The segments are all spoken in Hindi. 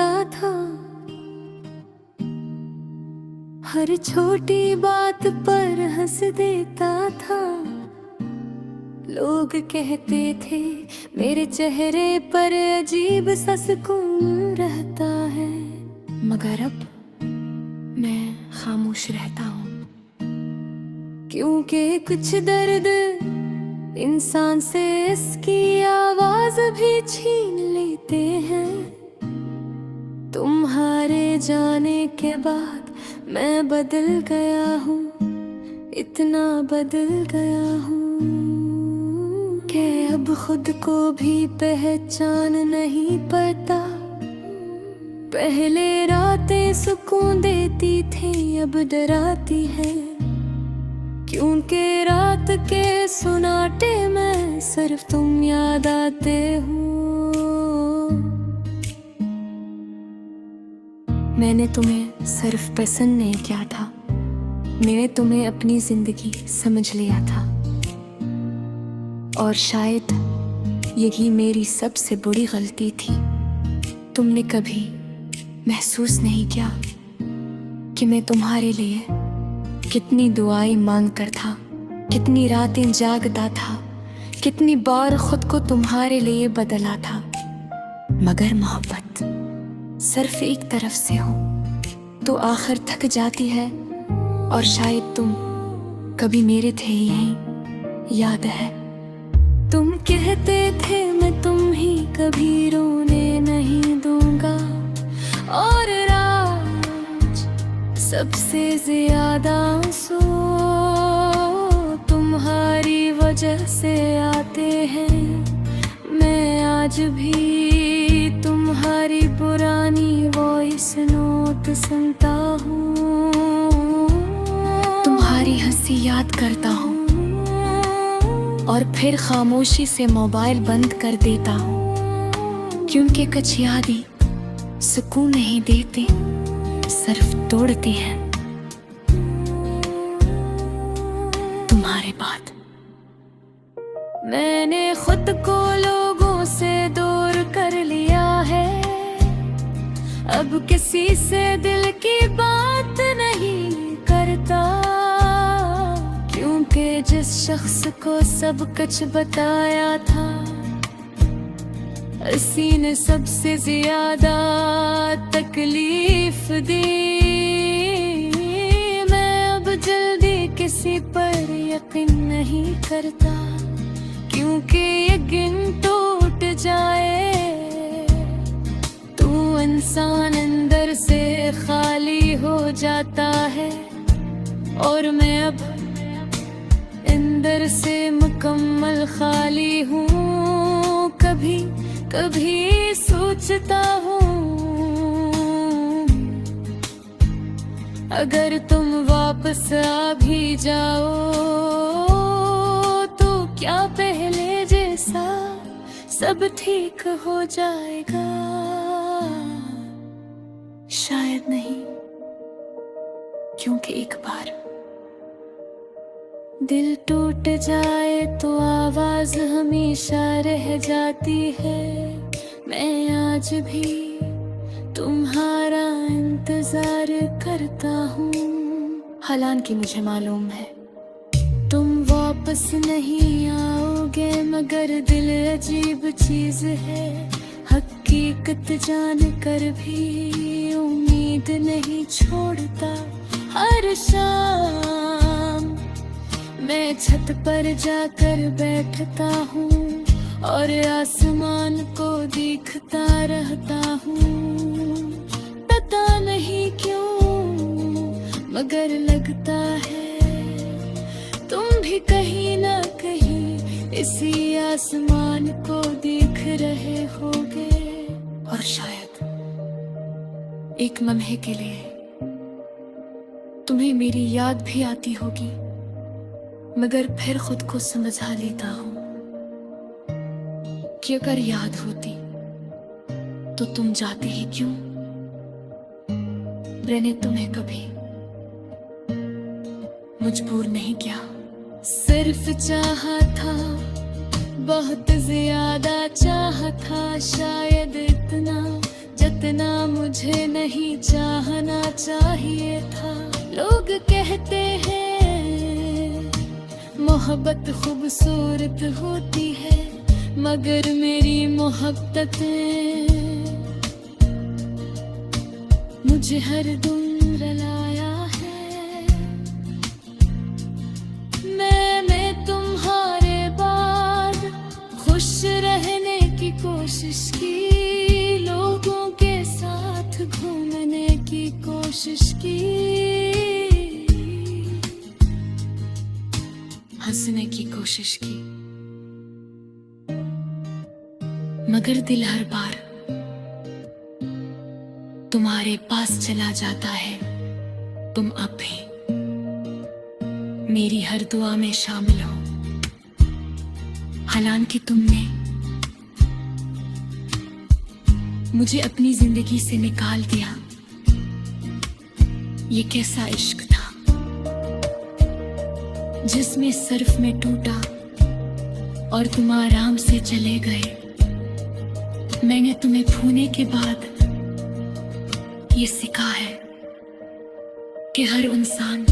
होता था। हर छोटी बात पर हंस देता था। लोग कहते थे मेरे चेहरे पर अजीब सा सुकून रहता है। मगर अब मैं खामोश रहता हूँ, क्योंकि कुछ दर्द इंसान से इसकी आवाज भी छीन लेते हैं। तुम्हारे जाने के बाद मैं बदल गया हूँ, इतना बदल गया हूँ कि अब खुद को भी पहचान नहीं पाता। पहले रातें सुकून देती थी, अब डराती है, क्योंकि रात के सुनाटे में सिर्फ तुम याद आते हो। मैंने तुम्हें सिर्फ पसंद नहीं किया था, मैंने तुम्हें अपनी जिंदगी समझ लिया था। और शायद यही मेरी सबसे बड़ी गलती थी। तुमने कभी महसूस नहीं किया कि मैं तुम्हारे लिए कितनी दुआएं मांग कर था, कितनी रातें जागता था, कितनी बार खुद को तुम्हारे लिए बदला था। मगर मोहब्बत सिर्फ एक तरफ से हो तो आखिर थक जाती है। और शायद तुम कभी मेरे थे ही नहीं, याद है? तुम कहते थे मैं तुम ही कभी रोने नहीं दूंगा, और आज सबसे ज्यादा आंसू तुम्हारी वजह से आते हैं। मैं आज भी तुम्हारी पुरानी वॉइस नोट सुनता हूँ, तुम्हारी हंसी याद करता हूँ और फिर खामोशी से मोबाइल बंद कर देता हूँ, क्योंकि कुछ यादें सुकून नहीं देते, सिर्फ तोड़ते हैं। तुम्हारे बाद मैंने खुद को लोगों से दूर कर लिया है। अब किसी से दिल की बात नहीं करता, क्योंकि जिस शख्स को सब कुछ बताया था उसी ने सबसे ज्यादा तकलीफ दी। मैं अब जल्दी किसी पर यकीन नहीं करता, क्योंकि यकीन टूट जाए तो इंसान अंदर से खाली हो जाता है। और मैं अब अंदर से मुकम्मल खाली हूँ। कभी कभी सोचता हूँ अगर तुम वापस आ भी जाओ तो क्या पहले जैसा सब ठीक हो जाएगा? शायद नहीं, क्योंकि एक बार दिल टूट जाए तो आवाज हमेशा रह जाती है। मैं आज भी तुम्हारा इंतजार करता हूँ, हालांकि मुझे मालूम है तुम वापस नहीं आओगे, मगर दिल अजीब चीज है। हकीकत जान कर भी उम्मीद नहीं छोड़ता। हर शाम मैं छत पर जाकर बैठता हूँ और आसमान को देखता रहता हूँ। पता नहीं क्यों मगर लगता है तुम भी कहीं ना कहीं इसी आसमान को देख रहे होगे। और शायद एक लम्हे के लिए तुम्हें मेरी याद भी आती होगी, मगर फिर खुद को समझा लेता हूँ कि अगर याद होती तो तुम जाते ही क्यों? मैंने तुम्हें कभी मजबूर नहीं किया, सिर्फ चाहा था, बहुत ज्यादा चाहा था, शायद इतना जितना मुझे नहीं चाहना चाहिए था। लोग कहते हैं मोहब्बत खूबसूरत होती है, मगर मेरी मोहब्बतें मुझे हर दम रुलाया है। मैंने तुम्हारे बाद खुश रहने की कोशिश की, लोगों के साथ घूमने की कोशिश की, हंसने की कोशिश की, मगर दिल हर बार तुम्हारे पास चला जाता है। तुम अब भी मेरी हर दुआ में शामिल हो, हालांकि तुमने मुझे अपनी जिंदगी से निकाल दिया। ये कैसा इश्क था जिसमें सर्फ में टूटा और तुम आराम से चले गए। मैंने तुम्हें खोने के बाद ये सीखा है कि हर इंसान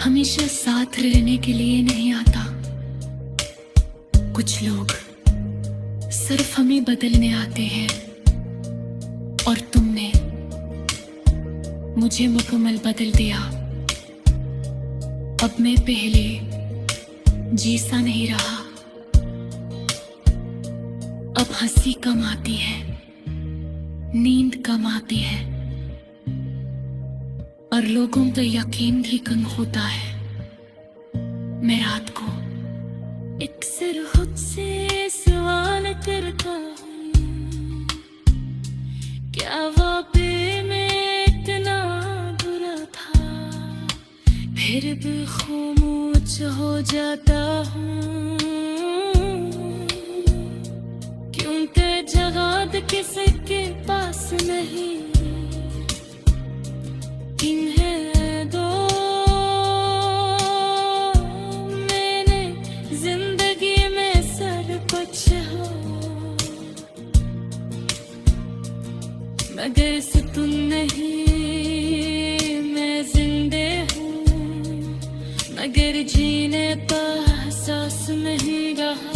हमेशा साथ रहने के लिए नहीं आता। कुछ लोग सिर्फ हमें बदलने आते हैं, और तुमने मुझे मुकम्मल बदल दिया। अब मैं पहले जैसा नहीं रहा। अब हंसी कम आती है, नींद कम आती है, और लोगों का यकीन भी कम होता है। मैं रात को अक्सर खुद से सवाल करता हूँ, क्या वाकई में इतना बुरा था? फिर भी खामोश हो जाता हूँ, क्योंकि जगह किसी के पास नहीं। इन्हें दो मैंने जिंदगी में सर कुछ हो, मगर से तुम नहीं। मैं जिंदे हूँ मगर जीने का एहसास नहीं रहा।